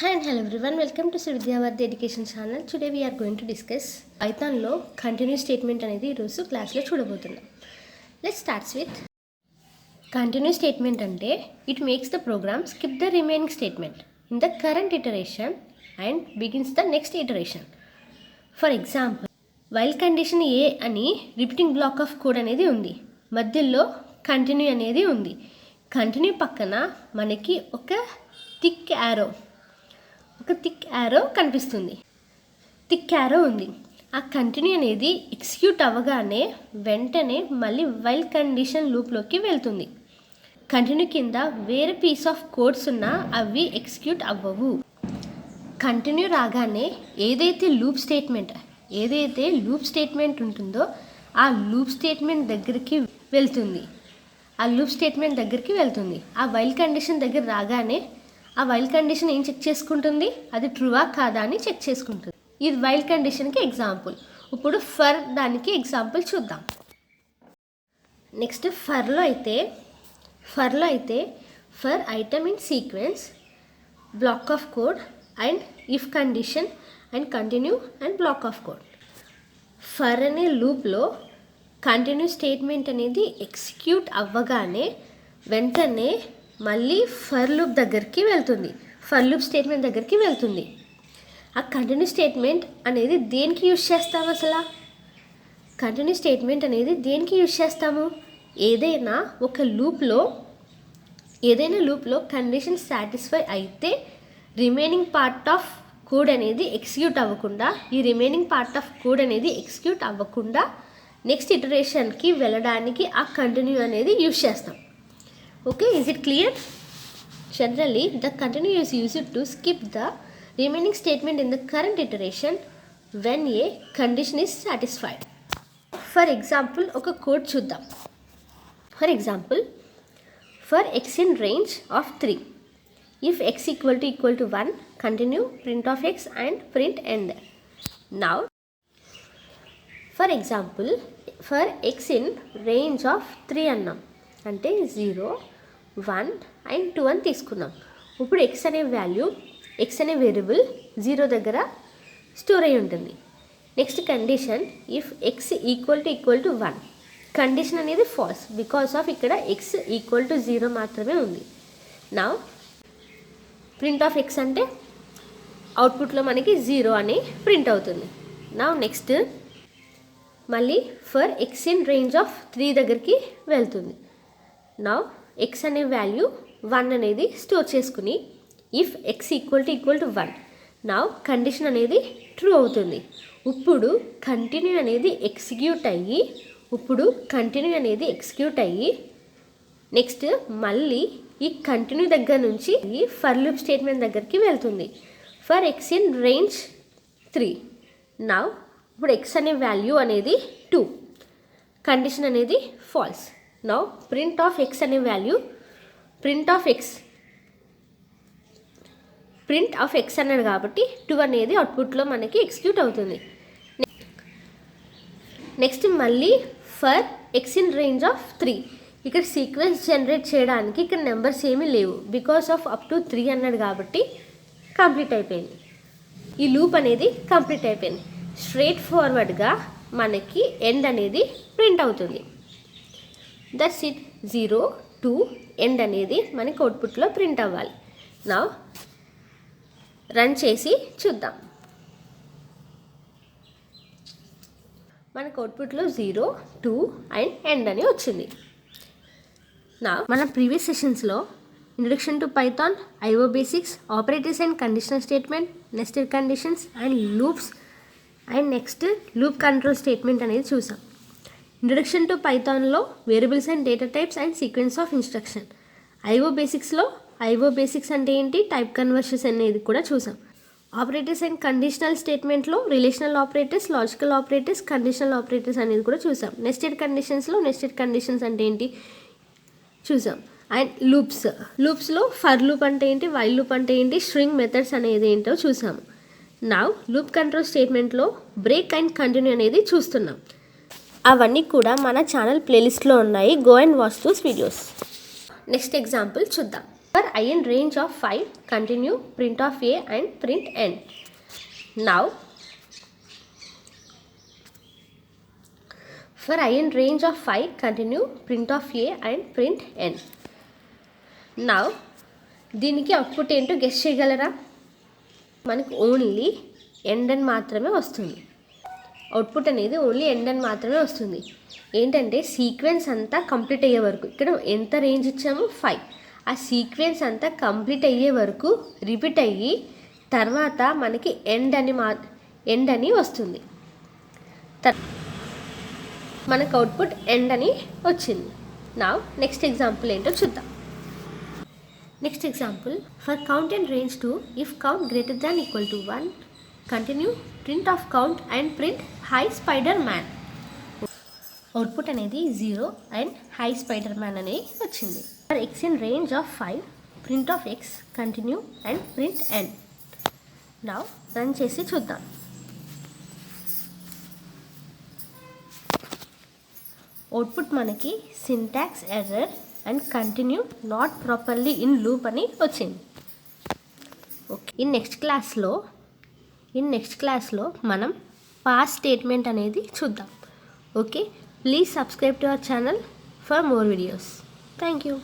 Hi and hello everyone, welcome to Sri Vidyavarthi Education channel. Today we are going to discuss Python లో continues statement అనేది ఈరోజు క్లాస్లో చూడబోతున్నాం. Let's starts with continues statement అంటే it makes the program skip the remaining statement in the current iteration and begins the next iteration. For example, while condition A అని repeating black of code అనేది ఉంది, మధ్యలో continue అనేది ఉంది. Continue పక్కన మనకి ఒక థిక్ యారో కనిపిస్తుంది. థిక్ యారో ఉంది. ఆ కంటిన్యూ అనేది ఎగ్జిక్యూట్ అవ్వగానే వెంటనే మళ్ళీ వైల్ కండిషన్ లూప్లోకి వెళ్తుంది. కంటిన్యూ కింద వేరే పీస్ ఆఫ్ కోడ్స్ ఉన్నా అవి ఎగ్జిక్యూట్ అవ్వవు. కంటిన్యూ రాగానే ఏదైతే లూప్ స్టేట్మెంట్ ఉంటుందో ఆ లూప్ స్టేట్మెంట్ దగ్గరికి వెళ్తుంది. ఆ వైల్ కండిషన్ దగ్గర రాగానే ఆ వైల్ కండిషన్ ఏం చెక్ చేసుకుంటుంది, అది ట్రూవా కాదా అని చెక్ చేసుకుంటుంది. ఇది వైల్ కండిషన్కి ఎగ్జాంపుల్. ఇప్పుడు ఫర్ దానికి ఎగ్జాంపుల్ చూద్దాం. నెక్స్ట్ ఫర్లో అయితే for item in sequence, black of code and if condition and continue and black of code. For అనే లూప్లో కంటిన్యూ స్టేట్మెంట్ అనేది ఎగ్జిక్యూట్ అవ్వగానే వెంటనే మళ్ళీ ఫర్ లూప్ స్టేట్మెంట్ దగ్గరికి వెళ్తుంది. ఆ కంటిన్యూ స్టేట్మెంట్ అనేది దేనికి యూజ్ చేస్తాము? అసలు కంటిన్యూ స్టేట్మెంట్ అనేది దేనికి యూజ్ చేస్తాము? ఏదైనా లూప్లో కండిషన్ సాటిస్ఫై అయితే రిమైనింగ్ పార్ట్ ఆఫ్ కోడ్ అనేది ఎగ్జిక్యూట్ అవ్వకుండా నెక్స్ట్ ఇటరేషన్కి వెళ్ళడానికి ఆ కంటిన్యూ అనేది యూజ్ చేస్తాం. Okay, is it clear? Generally, the continue is used to skip the remaining statement in the current iteration when a condition is satisfied. For example, oka code chuddam. For example, for x in range of 3, if x equal to 1, continue print of x and print end. Now, for example, for x in range of 3 annam అంటే 0, 1 and 2 అని తీసుకున్నాం. ఇప్పుడు X అనే variable 0 దగ్గర store అయి ఉంటుంది. Next condition, if X equal to 1, condition అనేది false because of ఇక్కడ ఎక్స్ ఈక్వల్ టు 0 మాత్రమే ఉంది. నా ప్రింట్ ఆఫ్ ఎక్స్ అంటే అవుట్పుట్లో మనకి 0 అని ప్రింట్ అవుతుంది. నా నెక్స్ట్ మళ్ళీ for X in range of 3 దగ్గరికి వెళ్తుంది. నా ఎక్స్ అనే వాల్యూ 1 అనేది స్టోర్ చేసుకుని ఇఫ్ ఎక్స్ ఈక్వల్ టు 1, నా కండిషన్ అనేది ట్రూ అవుతుంది. ఇప్పుడు కంటిన్యూ అనేది ఎగ్జిక్యూట్ అయ్యి నెక్స్ట్ మళ్ళీ ఈ కంటిన్యూ దగ్గర నుంచి ఈ ఫర్ లూప్ స్టేట్మెంట్ దగ్గరికి వెళ్తుంది. ఫర్ ఎక్స్ ఇన్ రేంజ్ 3, నా ఇప్పుడు ఎక్స్ అనే వాల్యూ అనేది 2, కండిషన్ అనేది false. Now print of x అనే వాల్యూ ప్రింట్ ఆఫ్ ఎక్స్ అన్నాడు కాబట్టి 2 అనేది అవుట్పుట్లో మనకి ఎగ్జిక్యూట్ అవుతుంది. నెక్స్ట్ మళ్ళీ for X in range of 3, ఇక్కడ సీక్వెన్స్ జనరేట్ చేయడానికి ఇక్కడ నెంబర్స్ ఏమీ లేవు బికాస్ ఆఫ్ అప్ టు 3 అన్నాడు కాబట్టి కంప్లీట్ అయిపోయింది. ఈ లూప్ అనేది కంప్లీట్ అయిపోయింది. స్ట్రైట్ ఫార్వర్డ్గా మనకి ఎండ్ అనేది ప్రింట్ అవుతుంది. That's it. 0 to ఎండ్ అనేది మనకి అవుట్పుట్లో ప్రింట్ అవ్వాలి. నా రన్ చేసి చూద్దాం. మనకు అవుట్పుట్లో 0, 2 అండ్ ఎండ్ అని వచ్చింది. నా మన ప్రీవియస్ సెషన్స్లో introduction to Python, IO basics, operators and conditional statement, nested conditions and loops and next loop control statement అనేది చూసాం. ఇంట్రొడక్షన్ టు పైథాన్లో variables and data types and sequence of instruction. IO basics అంటే ఏంటి, type conversions అనేది కూడా చూసాం. Operators and conditional స్టేట్మెంట్లో relational operators, logical operators, conditional operators అనేది కూడా చూసాం. నెస్టెడ్ కండిషన్స్ అంటే ఏంటి చూసాం. అండ్ లూప్స్లో ఫర్ లూప్ అంటే ఏంటి, వైల్ లూప్ అంటే ఏంటి, స్ట్రింగ్ మెథడ్స్ అనేది ఏంటో చూసాము. నా లూప్ కంట్రోల్ స్టేట్మెంట్లో బ్రేక్ అండ్ కంటిన్యూ అనేది చూస్తున్నాం. అవన్నీ కూడా మన ఛానల్ ప్లేలిస్ట్లో ఉన్నాయి. Go and watch those videos. Next example చూద్దాం. For I in range of 5, continue print of A and print N. Now, for I in range of 5, continue print of A and print N. Now, దీనికి output ఏంటో guess చేయగలరా? మనకు only end అని మాత్రమే వస్తుంది. Output అనేది only end అని మాత్రమే వస్తుంది. ఏంటంటే సీక్వెన్స్ అంతా కంప్లీట్ అయ్యే వరకు, ఇక్కడ ఎంత రేంజ్ ఇచ్చాము 5, ఆ సీక్వెన్స్ అంతా కంప్లీట్ అయ్యే వరకు రిపీట్ అయ్యి తర్వాత మనకి ఎండ్ అని వస్తుంది. మనకు అవుట్పుట్ ఎండ్ అని వచ్చింది. నా నెక్స్ట్ ఎగ్జాంపుల్ ఏంటో చూద్దాం. Next example, for count and range 2, if count greater than equal to 1, continue print of count and print hi spider man. Output అనేది 0 అండ్ హై స్పైడర్ మ్యాన్ అనేది వచ్చింది. For X in range of 5, print of X, continue and print N. నా run చేసి చూద్దాం. Output మనకి syntax error and continue not properly in loop అని వచ్చింది. Okay, in next క్లాస్లో మనం పాస్ స్టేట్మెంట్ అనేది చూద్దాం. Okay, please subscribe to our channel for more videos. Thank you.